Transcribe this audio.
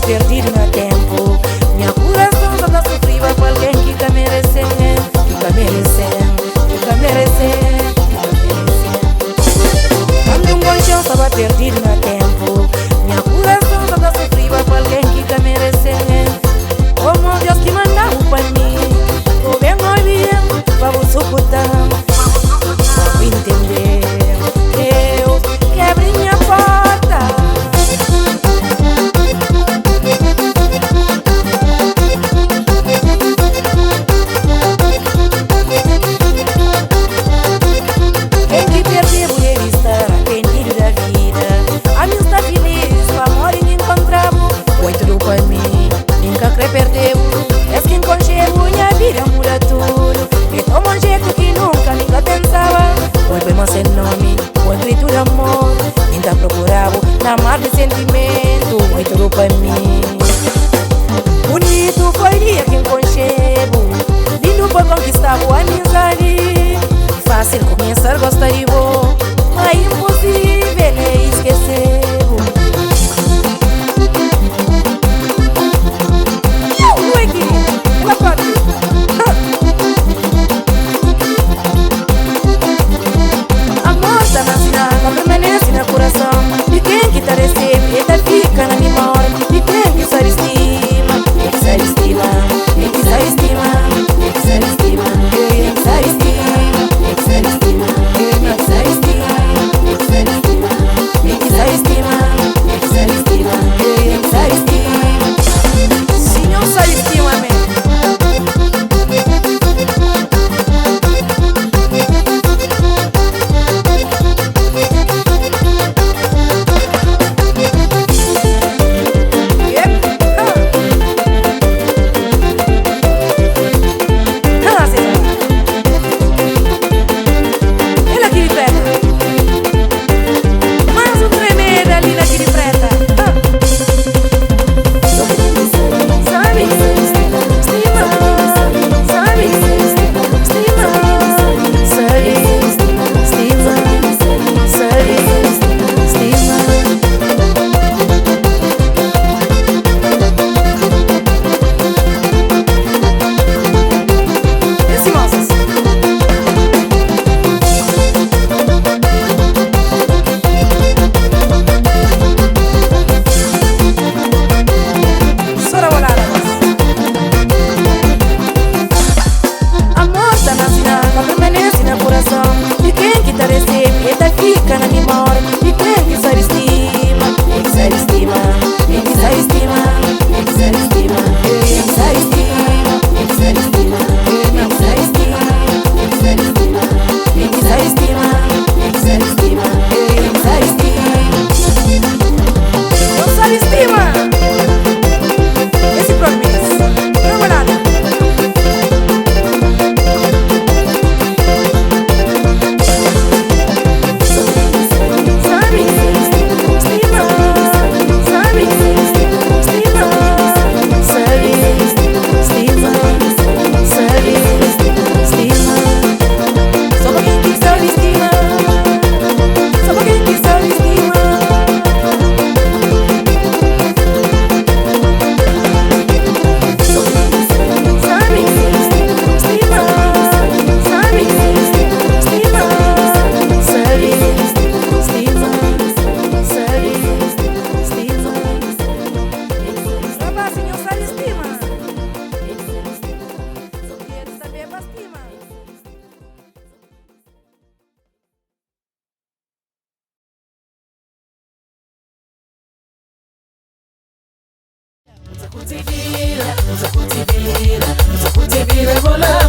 Perdido no tempo, minha coração só tá sofrida por alguém que tá merecendo, fica merecendo, fica merecendo, fica merecendo. Quando colchão estava perdido no tempo, minha coração só tá sofrida por alguém que tá merecendo. Como Deus que mandava pra mim, tô bem olhando, vamos suportar, vou entender. Deus quebre minha porta. Perdeu, és quem conchego, minha vida muda tudo. E toma um jeito que nunca pensava. Foi bem mas sem nome, foi grito de amor. Ainda procurava na mar de sentimento. Foi tudo para mim. Bonito foi dia que conchego, lindo foi conquistar a amizade. Fácil começar a gostar de vou, mas impossível é esquecer. Vira, vou lá,